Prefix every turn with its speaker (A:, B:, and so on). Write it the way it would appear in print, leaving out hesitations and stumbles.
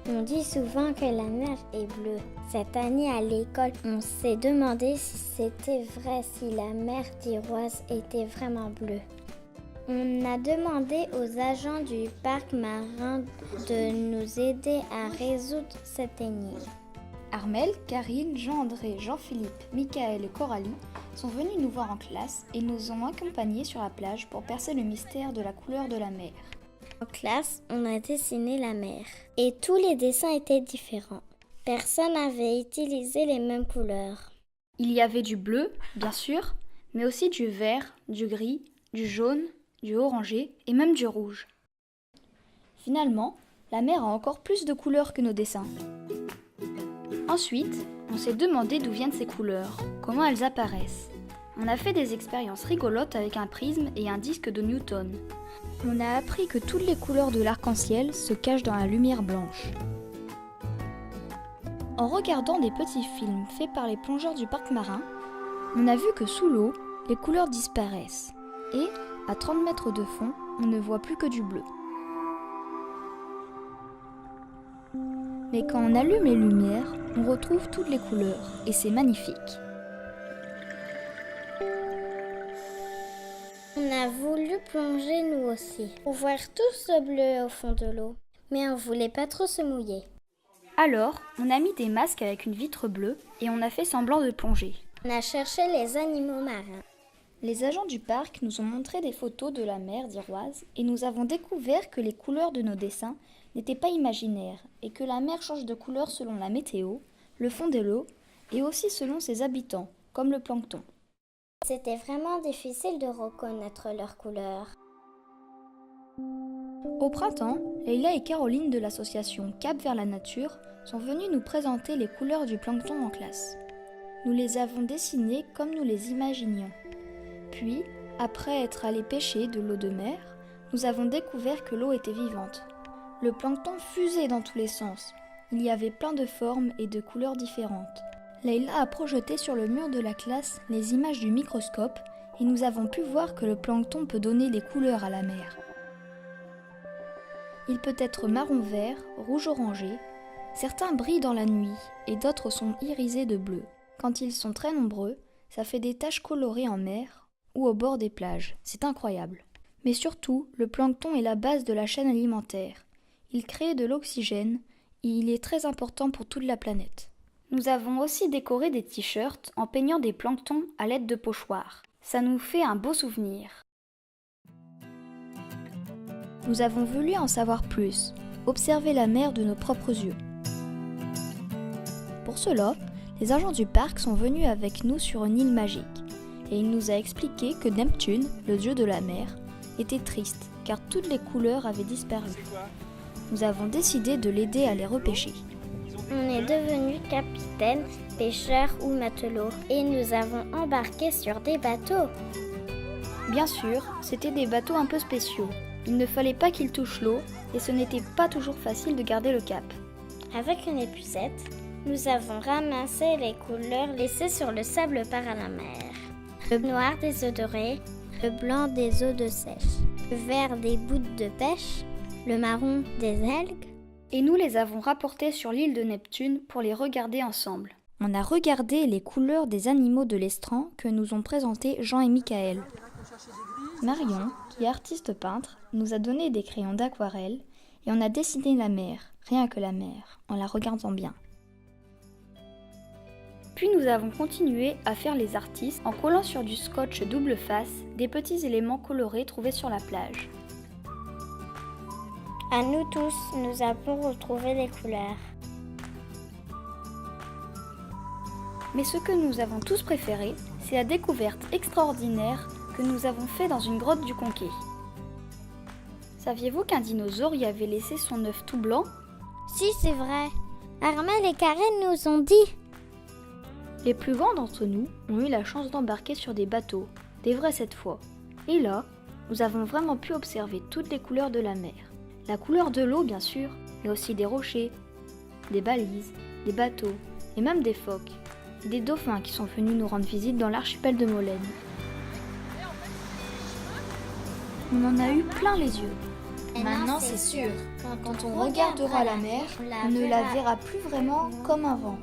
A: On dit souvent que la mer est bleue. Cette année à l'école, on s'est demandé si c'était vrai, si la mer d'Iroise était vraiment bleue. On a demandé aux agents du parc marin de nous aider à résoudre cette énigme.
B: Armel, Karine, Jean-André, Jean-Philippe, Michael et Coralie sont venus nous voir en classe et nous ont accompagnés sur la plage pour percer le mystère de la couleur de la mer.
A: En classe, on a dessiné la mer et tous les dessins étaient différents. Personne n'avait utilisé les mêmes couleurs.
B: Il y avait du bleu, bien sûr, mais aussi du vert, du gris, du jaune, du orangé et même du rouge. Finalement, la mer a encore plus de couleurs que nos dessins. Ensuite, on s'est demandé d'où viennent ces couleurs, comment elles apparaissent. On a fait des expériences rigolotes avec un prisme et un disque de Newton. On a appris que toutes les couleurs de l'arc-en-ciel se cachent dans la lumière blanche. En regardant des petits films faits par les plongeurs du parc marin, on a vu que sous l'eau, les couleurs disparaissent. Et, à 30 mètres de fond, on ne voit plus que du bleu. Mais quand on allume les lumières, on retrouve toutes les couleurs et c'est magnifique.
A: On a voulu plonger nous aussi, pour voir tout ce bleu au fond de l'eau, mais on voulait pas trop se mouiller.
B: Alors, on a mis des masques avec une vitre bleue et on a fait semblant de plonger.
A: On a cherché les animaux marins.
B: Les agents du parc nous ont montré des photos de la mer d'Iroise et nous avons découvert que les couleurs de nos dessins n'étaient pas imaginaires et que la mer change de couleur selon la météo, le fond de l'eau et aussi selon ses habitants, comme le plancton.
A: C'était vraiment difficile de reconnaître leurs couleurs.
B: Au printemps, Leïla et Caroline de l'association Cap vers la nature sont venues nous présenter les couleurs du plancton en classe. Nous les avons dessinées comme nous les imaginions. Puis, après être allés pêcher de l'eau de mer, nous avons découvert que l'eau était vivante. Le plancton fusait dans tous les sens. Il y avait plein de formes et de couleurs différentes. Leïla a projeté sur le mur de la classe les images du microscope et nous avons pu voir que le plancton peut donner des couleurs à la mer. Il peut être marron-vert, rouge-orangé. Certains brillent dans la nuit et d'autres sont irisés de bleu. Quand ils sont très nombreux, ça fait des taches colorées en mer ou au bord des plages. C'est incroyable. Mais surtout, le plancton est la base de la chaîne alimentaire. Il crée de l'oxygène et il est très important pour toute la planète. Nous avons aussi décoré des t-shirts en peignant des planctons à l'aide de pochoirs. Ça nous fait un beau souvenir. Nous avons voulu en savoir plus, observer la mer de nos propres yeux. Pour cela, les agents du parc sont venus avec nous sur une île magique et il nous a expliqué que Neptune, le dieu de la mer, était triste car toutes les couleurs avaient disparu. Nous avons décidé de l'aider à les repêcher.
A: On est devenus capitaines, pêcheurs ou matelots et nous avons embarqué sur des bateaux.
B: Bien sûr, c'étaient des bateaux un peu spéciaux. Il ne fallait pas qu'ils touchent l'eau et ce n'était pas toujours facile de garder le cap.
A: Avec une épuisette, nous avons ramassé les couleurs laissées sur le sable par la mer. Le noir des œufs dorés, le blanc des eaux de sèche, le vert des bouts de pêche, le marron des algues.
B: Et nous les avons rapportés sur l'île de Neptune pour les regarder ensemble. On a regardé les couleurs des animaux de l'estran que nous ont présentés Jean et Michael. Marion, qui est artiste peintre, nous a donné des crayons d'aquarelle et on a dessiné la mer, rien que la mer, en la regardant bien. Puis nous avons continué à faire les artistes en collant sur du scotch double face des petits éléments colorés trouvés sur la plage.
A: À nous tous, nous avons retrouvé les couleurs.
B: Mais ce que nous avons tous préféré, c'est la découverte extraordinaire que nous avons faite dans une grotte du Conquet. Saviez-vous qu'un dinosaure y avait laissé son œuf tout blanc ?
A: Si, c'est vrai. Armel et Karen nous ont dit.
B: Les plus grands d'entre nous ont eu la chance d'embarquer sur des bateaux, des vrais cette fois. Et là, nous avons vraiment pu observer toutes les couleurs de la mer. La couleur de l'eau, bien sûr, mais aussi des rochers, des balises, des bateaux et même des phoques. Et des dauphins qui sont venus nous rendre visite dans l'archipel de Molène. On en a eu plein les yeux. Maintenant, c'est sûr, quand on regardera la mer, on ne la verra plus vraiment comme avant.